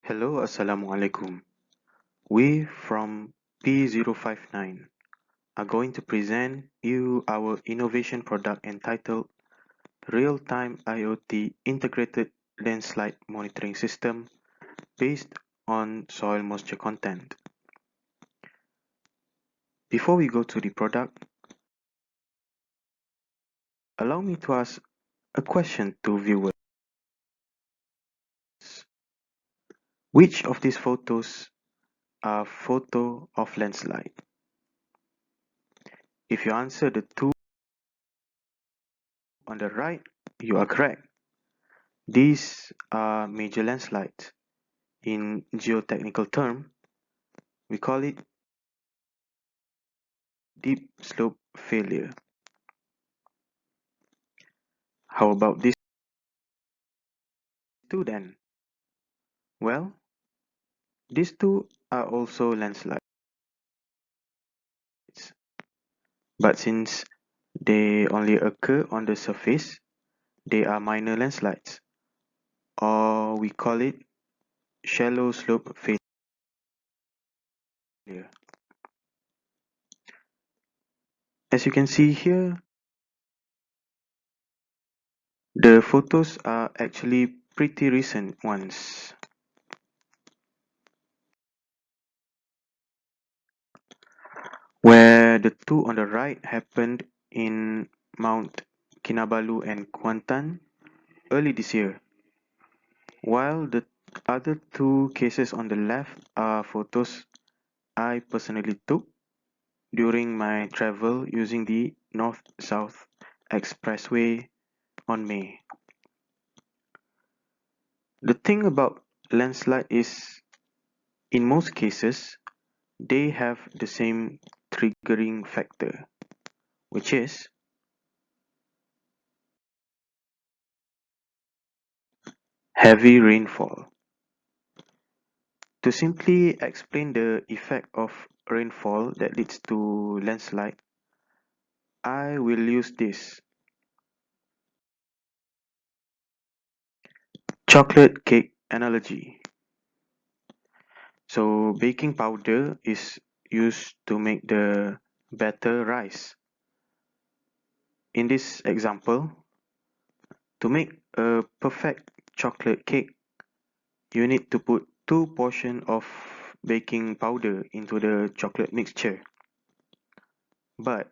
Hello, Assalamualaikum. We from P059 are going to present you our innovation product entitled Real-Time IoT Integrated Landslide Monitoring System based on soil moisture content. Before we go to the product, allow me to ask a question to viewers. Which of these photos are photo of landslide? If you answer the two on the right, you are correct. These are major landslides. In geotechnical term, we call it deep slope failure. How about these two then? Well, these two are also landslides, but since they only occur on the surface, they are minor landslides, or we call it shallow slope failure. As you can see here, the photos are actually pretty recent ones. Where the two on the right happened in Mount Kinabalu and Kuantan early this year, while the other two cases on the left are photos I personally took during my travel using the North-South Expressway on May. The thing about landslide is, in most cases, they have the same triggering factor, which is heavy rainfall. To simply explain the effect of rainfall that leads to landslide, I will use this chocolate cake analogy. So baking powder is used to make the batter rise. In this example, to make a perfect chocolate cake, you need to put 2 portions of baking powder into the chocolate mixture. But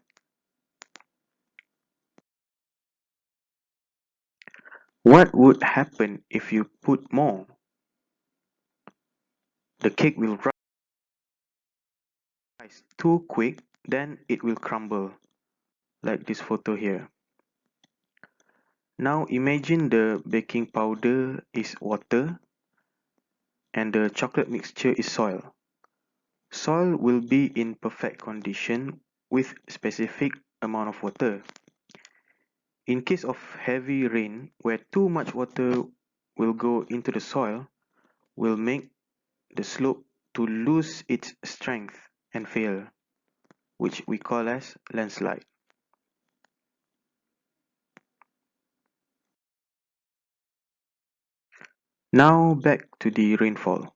what would happen if you put more? The cake will rise too quick, then it will crumble, like this photo here. Now imagine the baking powder is water and the chocolate mixture is soil. Soil will be in perfect condition with specific amount of water. In case of heavy rain, where too much water will go into the soil, will make the slope to lose its strength and fail, which we call as landslide. Now back to the rainfall.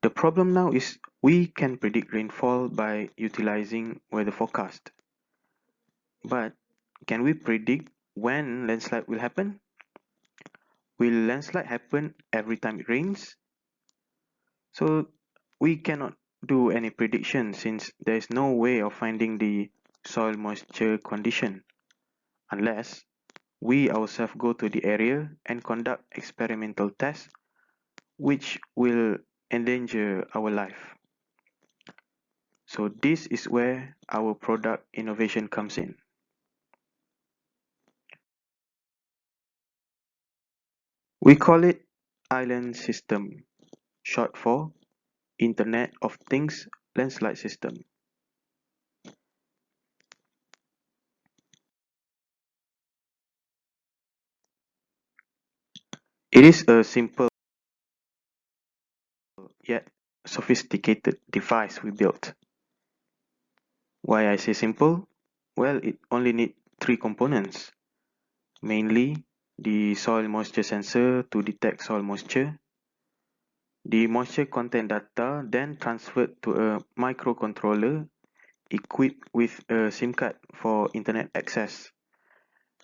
The problem now is we can predict rainfall by utilizing weather forecast. But can we predict when landslide will happen? Will landslide happen every time it rains? So we cannot do any prediction since there is no way of finding the soil moisture condition unless we ourselves go to the area and conduct experimental tests which will endanger our life. So this is where our product innovation comes in. We call it Island System, short for Internet of Things Landslide System. It is a simple yet sophisticated device we built. Why I say simple? Well, it only needs 3 components, mainly the soil moisture sensor to detect soil moisture, The moisture content data then transferred to a microcontroller equipped with a SIM card for internet access,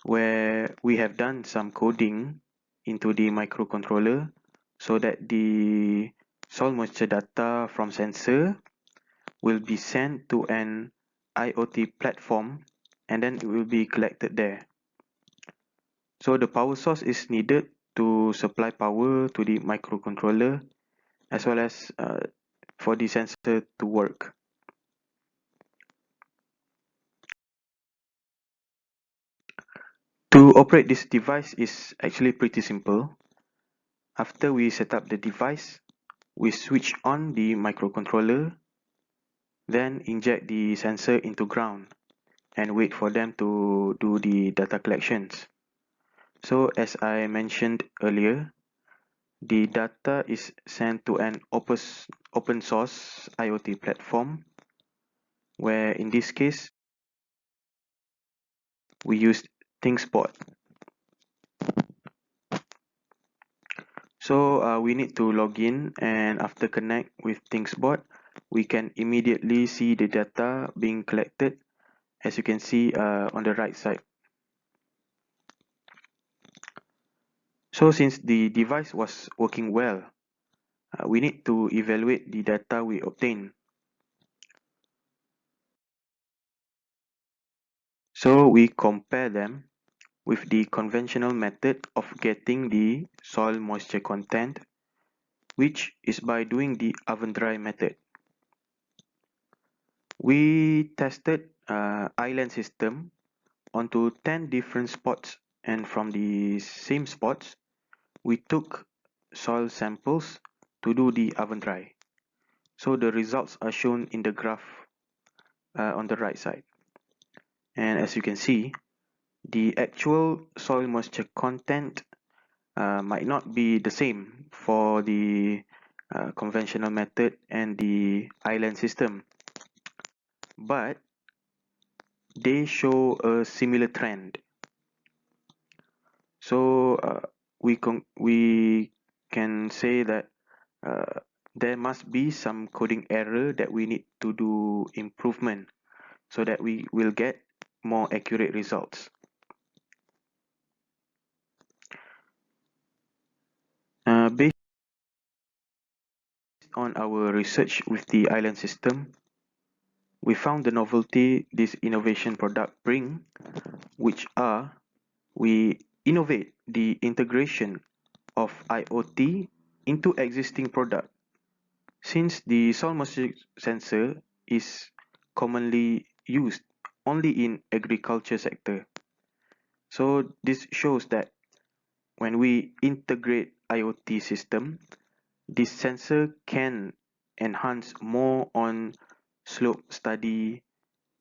where we have done some coding into the microcontroller so that the soil moisture data from sensor will be sent to an IoT platform and then it will be collected there. So the power source is needed to supply power to the microcontroller as well as for the sensor to work. To operate this device is actually pretty simple. After we set up the device, we switch on the microcontroller, then inject the sensor into ground and wait for them to do the data collections. So as I mentioned earlier, the data is sent to an open source IoT platform, where in this case, we used ThinkSpot. So we need to log in, and after connect with ThinkSpot, we can immediately see the data being collected, as you can see on the right side. So since the device was working well, we need to evaluate the data we obtain. So we compare them with the conventional method of getting the soil moisture content, which is by doing the oven dry method. We tested island system onto 10 different spots, and from the same spots, we took soil samples to do the oven dry. So the results are shown in the graph on the right side. And as you can see, the actual soil moisture content might not be the same for the conventional method and the island system, but they show a similar trend. So we can say that uh, there must be some coding error that we need to do improvement so that we will get more accurate results. Based on our research with the island system, we found the novelty this innovation product bring, which are we innovate the integration of IoT into existing product. Since the soil moisture sensor is commonly used only in agriculture sector, so this shows that when we integrate IoT system, this sensor can enhance more on slope study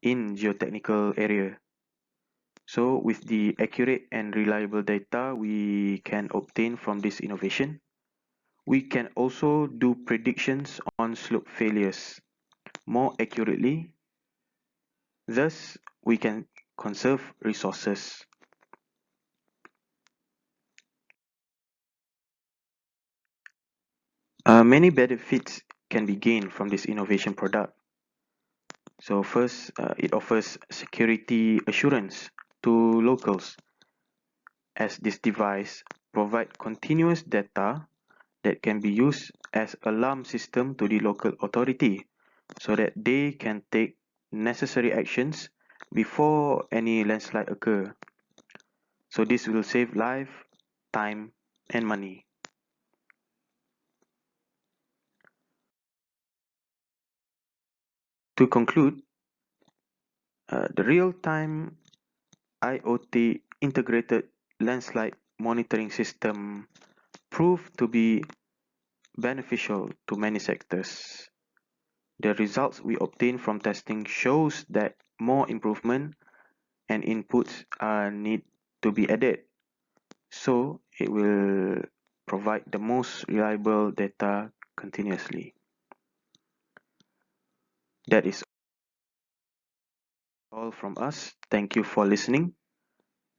in geotechnical area. So with the accurate and reliable data we can obtain from this innovation, we can also do predictions on slope failures more accurately. Thus, we can conserve resources. Many benefits can be gained from this innovation product. So first, it offers security assurance to locals, as this device provides continuous data that can be used as alarm system to the local authority so that they can take necessary actions before any landslide occur. So this will save life, time, and money. To conclude, the real-time IoT integrated landslide monitoring system proved to be beneficial to many sectors. The results we obtained from testing shows that more improvement and inputs are need to be added, so it will provide the most reliable data continuously. That is all from us. Thank you for listening.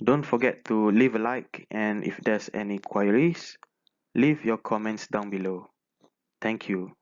Don't forget to leave a like, and if there's any queries, leave your comments down below. Thank you.